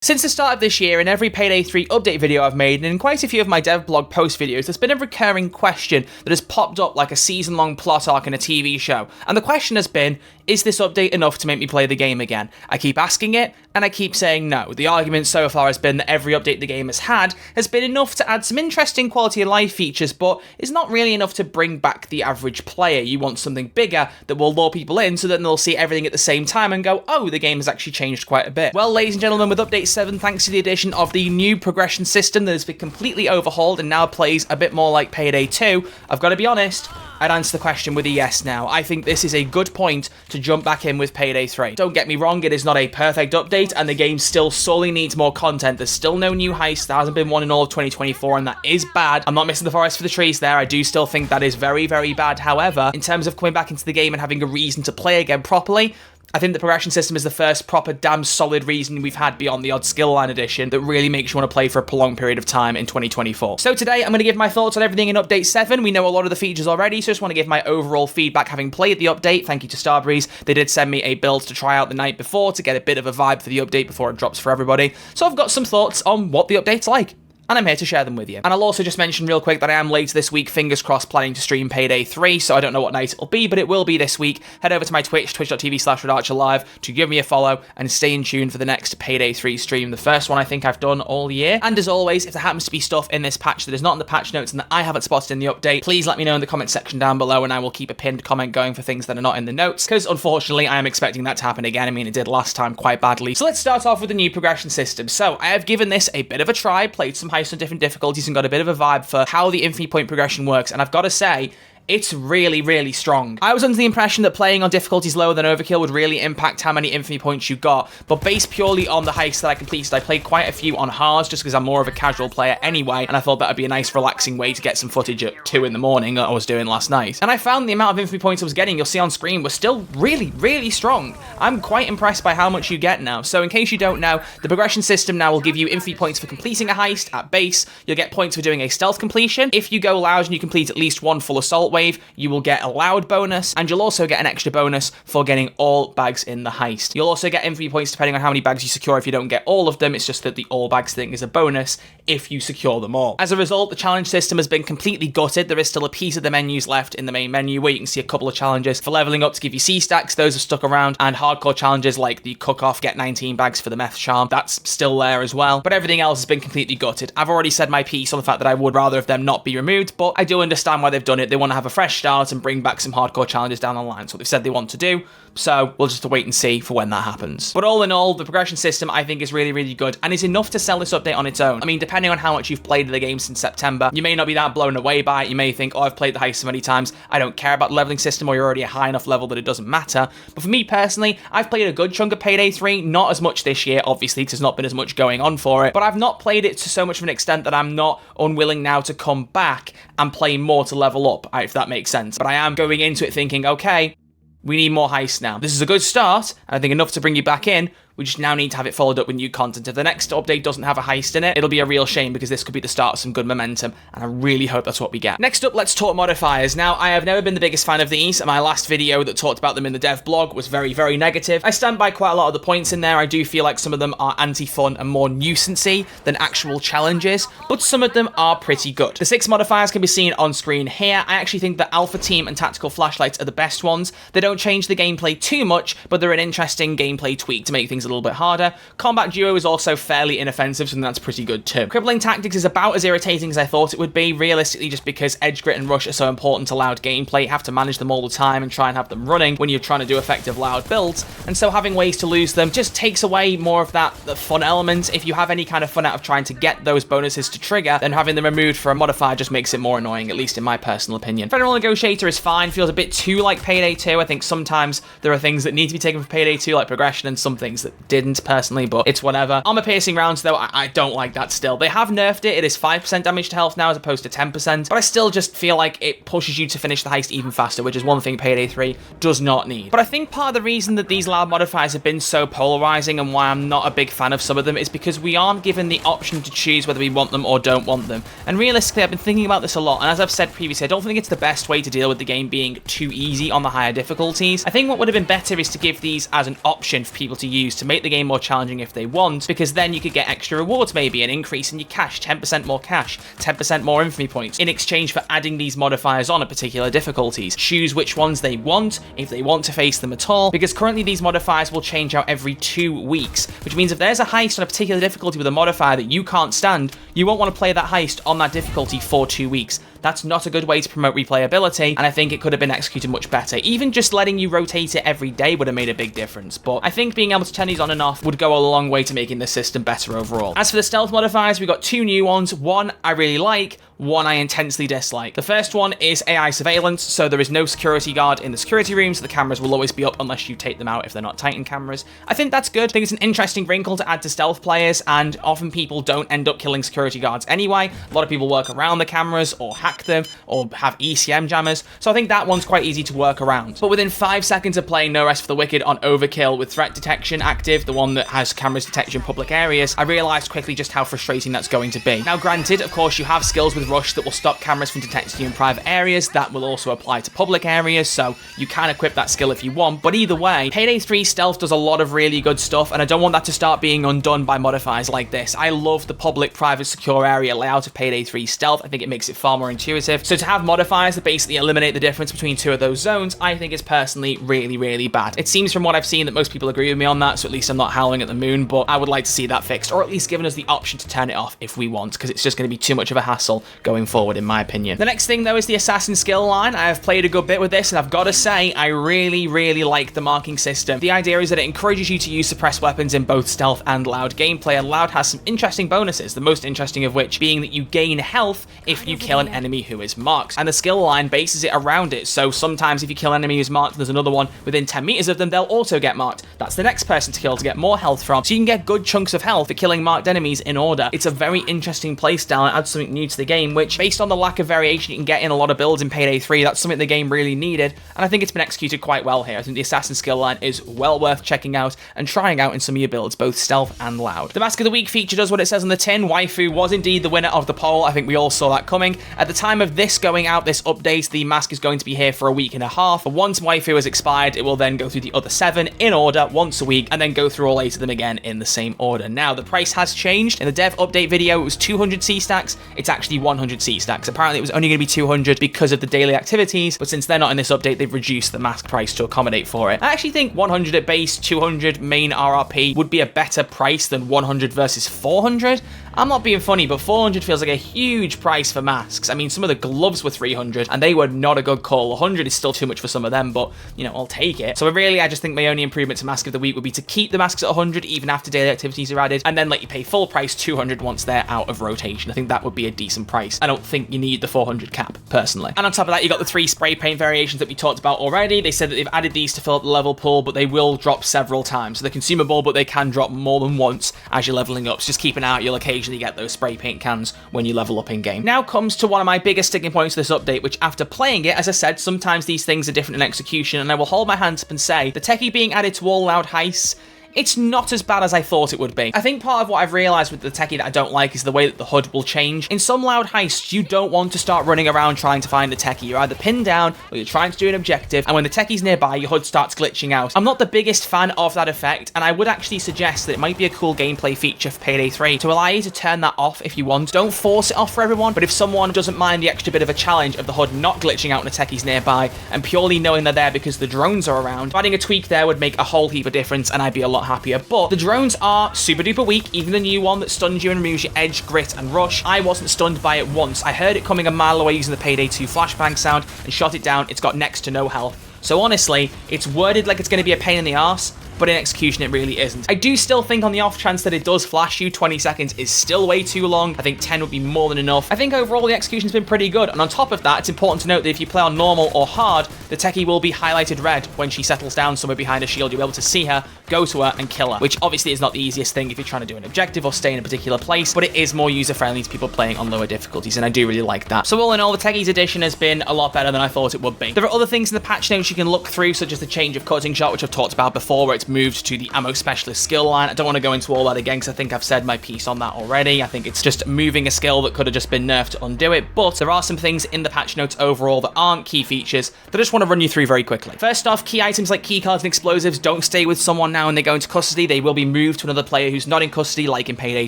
Since the start of this year, in every Payday 3 update video I've made, and in quite a few of my dev blog post videos, there's been a recurring question that has popped up like a season-long plot arc in a TV show. And the question has been, is this update enough to make me play the game again? I keep asking it, and I keep saying no. The argument so far has been that every update the game has had has been enough to add some interesting quality of life features, but is not really enough to bring back the average player. You want something bigger that will lure people in so that they'll see everything at the same time and go, oh, the game has actually changed quite a bit. Well, ladies and gentlemen, with Update 7, thanks to the addition of the new progression system that has been completely overhauled and now plays a bit more like Payday 2, I've got to be honest, I'd answer the question with a yes now. I think this is a good point to jump back in with Payday 3. Don't get me wrong, it is not a perfect update, and the game still sorely needs more content. There's still no new heist, there hasn't been one in all of 2024, and that is bad. I'm not missing the forest for the trees there, I do still think that is very, very bad. However, in terms of coming back into the game and having a reason to play again properly, I think the progression system is the first proper damn solid reason we've had beyond the odd skill line addition that really makes you want to play for a prolonged period of time in 2024. So today I'm going to give my thoughts on everything in Update 7. We know a lot of the features already, so I just want to give my overall feedback having played the update. Thank you to Starbreeze. They did send me a build to try out the night before to get a bit of a vibe for the update before it drops for everybody. So I've got some thoughts on what the update's like, and I'm here to share them with you. And I'll also just mention real quick that I am later this week, fingers crossed, planning to stream Payday 3, so I don't know what night it'll be, but it will be this week. Head over to my Twitch, twitch.tv/RedArcherLive, to give me a follow and stay in tune for the next Payday 3 stream, the first one I think I've done all year. And as always, if there happens to be stuff in this patch that is not in the patch notes and that I haven't spotted in the update, please let me know in the comment section down below, and I will keep a pinned comment going for things that are not in the notes, because unfortunately I am expecting that to happen again. I mean, it did last time quite badly. So let's start off with the new progression system. So I have given this a bit of a try, played some heists on different difficulties, and got a bit of a vibe for how the infinity point progression works, and I've got to say, it's really, really strong. I was under the impression that playing on difficulties lower than Overkill would really impact how many infinity points you got, but based purely on the heists that I completed, I played quite a few on hards just because I'm more of a casual player anyway, and I thought that would be a nice relaxing way to get some footage at 2 in the morning that I was doing last night. And I found the amount of infinity points I was getting, you'll see on screen, was still really, really strong. I'm quite impressed by how much you get now. So in case you don't know, the progression system now will give you infinity points for completing a heist at base. You'll get points for doing a stealth completion. If you go loud and you complete at least one full assault wave, you will get a loud bonus, and you'll also get an extra bonus for getting all bags in the heist. You'll also get infinity points depending on how many bags you secure if you don't get all of them. It's just that the all bags thing is a bonus if you secure them all. As a result, the challenge system has been completely gutted. There is still a piece of the menus left in the main menu where you can see a couple of challenges for leveling up to give you C stacks. Those have stuck around, and hardcore challenges like the cook off, get 19 bags for the meth charm, that's still there as well. But everything else has been completely gutted. I've already said my piece on the fact that I would rather have them not be removed, but I do understand why they've done it. They want to have a fresh start and bring back some hardcore challenges down the line. That's what they've said they want to do, so we'll just have to wait and see for when that happens. But all in all, the progression system I think is really, really good, and is enough to sell this update on its own. I mean, depending on how much you've played the game since September, you may not be that blown away by it. You may think, oh, I've played the heist so many times, I don't care about the leveling system, or you're already a high enough level that it doesn't matter. But for me personally, I've played a good chunk of Payday 3, not as much this year, obviously, because there's not been as much going on for it, but I've not played it to so much of an extent that I'm not unwilling now to come back and play more to level up, if that makes sense. But I am going into it thinking, okay, we need more heists now. This is a good start, and I think enough to bring you back in. We just now need to have it followed up with new content. If the next update doesn't have a heist in it, it'll be a real shame, because this could be the start of some good momentum, and I really hope that's what we get. Next up, let's talk modifiers. Now, I have never been the biggest fan of these, and my last video that talked about them in the dev blog was very, very negative. I stand by quite a lot of the points in there. I do feel like some of them are anti-fun and more nuisancey than actual challenges, but some of them are pretty good. The 6 modifiers can be seen on screen here. I actually think that Alpha Team and Tactical Flashlights are the best ones. They don't change the gameplay too much, but they're an interesting gameplay tweak to make things a little bit harder. Combat Duo is also fairly inoffensive, so that's pretty good too. Crippling Tactics is about as irritating as I thought it would be, realistically, just because Edge, Grit, and Rush are so important to loud gameplay. You have to manage them all the time and try and have them running when you're trying to do effective loud builds, and so having ways to lose them just takes away more of that fun element. If you have any kind of fun out of trying to get those bonuses to trigger, then having them removed for a modifier just makes it more annoying, at least in my personal opinion. Federal Negotiator is fine, feels a bit too like Payday 2. I think sometimes there are things that need to be taken from Payday 2, like progression, and some things that didn't, personally, but it's whatever. Armor piercing rounds, though, I don't like that still. They have nerfed it. It is 5% damage to health now as opposed to 10%, but I still just feel like it pushes you to finish the heist even faster, which is one thing Payday 3 does not need. But I think part of the reason that these loud modifiers have been so polarizing and why I'm not a big fan of some of them is because we aren't given the option to choose whether we want them or don't want them. And realistically, I've been thinking about this a lot, and as I've said previously, I don't think it's the best way to deal with the game being too easy on the higher difficulties. I think what would have been better is to give these as an option for people to use to make the game more challenging if they want, because then you could get extra rewards, maybe an increase in your cash, 10% more cash, 10% more infamy points, in exchange for adding these modifiers on at particular difficulties. Choose which ones they want, if they want to face them at all, because currently these modifiers will change out every 2 weeks, which means if there's a heist on a particular difficulty with a modifier that you can't stand, you won't want to play that heist on that difficulty for 2 weeks. That's not a good way to promote replayability, and I think it could have been executed much better. Even just letting you rotate it every day would have made a big difference, but I think being able to turn these on and off would go a long way to making the system better overall. As for the stealth modifiers, we got 2 new ones. One I really like, one I intensely dislike. The first one is AI surveillance, so there is no security guard in the security room, so the cameras will always be up unless you take them out if they're not Titan cameras. I think that's good. I think it's an interesting wrinkle to add to stealth players, and often people don't end up killing security guards anyway. A lot of people work around the cameras or hack them or have ECM jammers, so I think that one's quite easy to work around. But within 5 seconds of playing No Rest for the Wicked on Overkill with threat detection active, the one that has cameras detect you in public areas, I realised quickly just how frustrating that's going to be. Now granted, of course, you have skills with Rush that will stop cameras from detecting you in private areas. That will also apply to public areas, so you can equip that skill if you want. But either way, Payday 3 Stealth does a lot of really good stuff, and I don't want that to start being undone by modifiers like this. I love the public, private, secure area layout of Payday 3 Stealth. I think it makes it far more intuitive. So to have modifiers that basically eliminate the difference between 2 of those zones, I think is personally really, really bad. It seems from what I've seen that most people agree with me on that, so at least I'm not howling at the moon, but I would like to see that fixed, or at least given us the option to turn it off if we want, because it's just going to be too much of a hassle going forward, in my opinion. The next thing, though, is the assassin skill line. I have played a good bit with this, and I've got to say, I really, really like the marking system. The idea is that it encourages you to use suppressed weapons in both stealth and loud gameplay, and loud has some interesting bonuses, the most interesting of which being that you gain health if you kill an enemy who is marked, and the skill line bases it around it. So sometimes if you kill an enemy who's marked and there's another one within 10 meters of them, they'll also get marked. That's the next person to kill to get more health from, so you can get good chunks of health for killing marked enemies in order. It's a very interesting playstyle and adds something new to the game, which, based on the lack of variation you can get in a lot of builds in Payday 3, that's something the game really needed, and I think it's been executed quite well here. I think the assassin skill line is well worth checking out and trying out in some of your builds, both stealth and loud. The Mask of the Week feature does what it says on the tin. Waifu was indeed the winner of the poll. I think we all saw that coming. At the time of this going out, this update, the mask is going to be here for a week and a half. But once Waifu has expired, it will then go through the other 7 in order once a week, and then go through all 8 of them again in the same order. Now, the price has changed. In the dev update video, it was 200 C-stacks. It's actually 100 C-stacks. Apparently, it was only going to be 200 because of the daily activities, but since they're not in this update, they've reduced the mask price to accommodate for it. I actually think 100 at base, 200 main RRP would be a better price than 100 versus 400. I'm not being funny, but 400 feels like a huge price for masks. I mean, some of the gloves were 300, and they were not a good call. 100 is still too much for some of them, but, you know, I'll take it. So really, I just think my only improvement to Mask of the Week would be to keep the masks at 100, even after daily activities are added, and then let you pay full price 200 once they're out of rotation. I think that would be a decent price. I don't think you need the 400 cap, personally. And on top of that, you got the 3 spray paint variations that we talked about already. They said that they've added these to fill up the level pool, but they will drop several times. So they're consumable, but they can drop more than once as you're leveling up. So just keep an eye out. You'll occasionally get those spray paint cans when you level up in game. Now comes to one of my biggest sticking points of this update, which after playing it, as I said, sometimes these things are different in execution, and I will hold my hands up and say the Techie being added to all loud heists, it's not as bad as I thought it would be. I think part of what I've realised with the Techie that I don't like is the way that the HUD will change. In some loud heists, you don't want to start running around trying to find the Techie. You're either pinned down or you're trying to do an objective, and when the Techie's nearby, your HUD starts glitching out. I'm not the biggest fan of that effect, and I would actually suggest that it might be a cool gameplay feature for Payday 3 to allow you to turn that off if you want. Don't force it off for everyone, but if someone doesn't mind the extra bit of a challenge of the HUD not glitching out when the Techie's nearby, and purely knowing they're there because the drones are around, adding a tweak there would make a whole heap of difference, and I'd be a lot happier. But the drones are super duper weak, even the new one that stuns you and removes your edge, grit, and rush. I wasn't stunned by it once. I heard it coming a mile away using the Payday 2 flashbang sound and shot it down. It's got next to no health. So honestly, it's worded like it's going to be a pain in the arse, but in execution it really isn't. I do still think on the off chance that it does flash you, 20 seconds is still way too long. I think 10 would be more than enough. I think overall the execution's been pretty good, and on top of that, it's important to note that if you play on normal or hard, the Techie will be highlighted red when she settles down somewhere behind a shield. You'll be able to see her, go to her, and kill her, which obviously is not the easiest thing if you're trying to do an objective or stay in a particular place, but it is more user-friendly to people playing on lower difficulties, and I do really like that. So all in all, the Techie's edition has been a lot better than I thought it would be. There are other things in the patch notes you can look through, such as the change of cutting shot, which I've talked about before, where it's moved to the ammo specialist skill line. I don't want to go into all that again because I think I've said my piece on that already. I think it's just moving a skill that could have just been nerfed to undo it, but there are some things in the patch notes overall that aren't key features that I just want to run you through very quickly. First off, key items like keycards and explosives don't stay with someone now when they go into custody. They will be moved to another player who's not in custody, like in Payday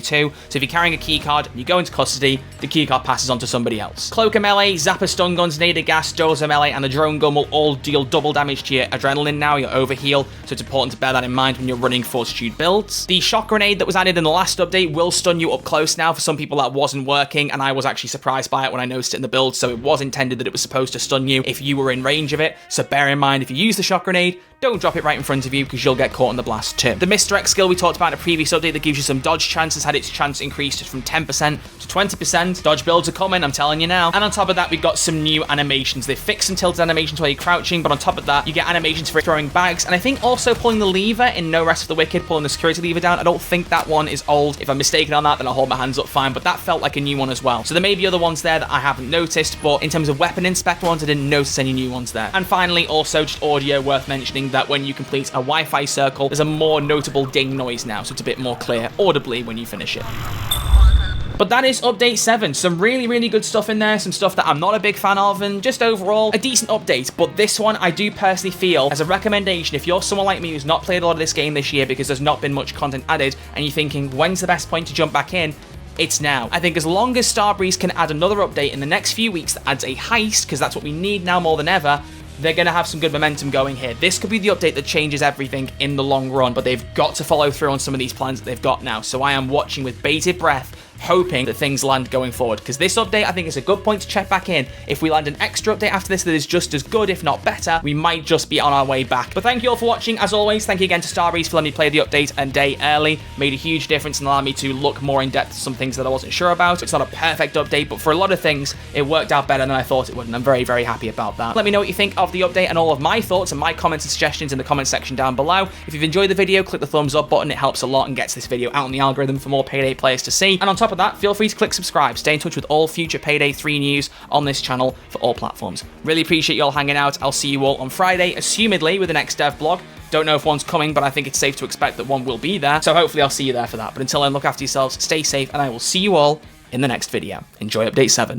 2. So if you're carrying a keycard and you go into custody, the keycard passes on to somebody else. Cloaker melee, zapper stun guns, nader gas, dozer melee, and the drone gun will all deal double damage to your adrenaline now, your overheal, so it's important to bear that in mind when you're running fortitude builds. The shock grenade that was added in the last update will stun you up close now. For some people that wasn't working, and I was actually surprised by it when I noticed it in the build, so it was intended that it was supposed to stun you if you were in range of it, so bear in mind if you use the shock grenade, don't drop it right in front of you because you'll get caught in the blast too. The misdirect skill we talked about in a previous update that gives you some dodge chance has had its chance increased from 10% to 20%. Dodge builds are coming, I'm telling you now. And on top of that, we've got some new animations. They've fixed some tilted animations while you're crouching, but on top of that, you get animations for throwing bags, and I think also pulling the lever in No Rest for the Wicked, pulling the security lever down. I don't think that one is old. If I'm mistaken on that, then I'll hold my hands up fine, but that felt like a new one as well. So there may be other ones there that I haven't noticed, but in terms of weapon inspect ones, I didn't notice any new ones there. And finally, also just audio worth mentioning that when you complete a Wi-Fi circle, there's a more notable ding noise now, so it's a bit more clear audibly when you finish it. But that is update 7. Some really good stuff in there, some stuff that I'm not a big fan of, and just overall a decent update. But this one I do personally feel as a recommendation, if you're someone like me who's not played a lot of this game this year because there's not been much content added, and you're thinking, when's the best point to jump back in? It's now. I think as long as Starbreeze can add another update in the next few weeks that adds a heist, because that's what we need now more than ever, they're going to have some good momentum going here. This could be the update that changes everything in the long run, but they've got to follow through on some of these plans that they've got now. So I am watching with bated breath, hoping that things land going forward, because this update I think is a good point to check back in. If we land an extra update after this that is just as good, if not better, we might just be on our way back. But thank you all for watching. As always, thank you again to Starbreeze for letting me play the update a day early. Made a huge difference and allowed me to look more in depth at some things that I wasn't sure about. It's not a perfect update, but for a lot of things, it worked out better than I thought it would, and I'm very happy about that. Let me know what you think of the update and all of my thoughts and my comments and suggestions in the comment section down below. If you've enjoyed the video, click the thumbs up button. It helps a lot and gets this video out in the algorithm for more Payday players to see. And on top of that, feel free to click subscribe. Stay in touch with all future Payday 3 news on this channel for all platforms. Really appreciate you all hanging out. I'll see you all on Friday, assumedly with the next dev blog. Don't know if one's coming, but I think it's safe to expect that one will be there. So hopefully I'll see you there for that. But until then, look after yourselves, stay safe, and I will see you all in the next video. Enjoy update 7.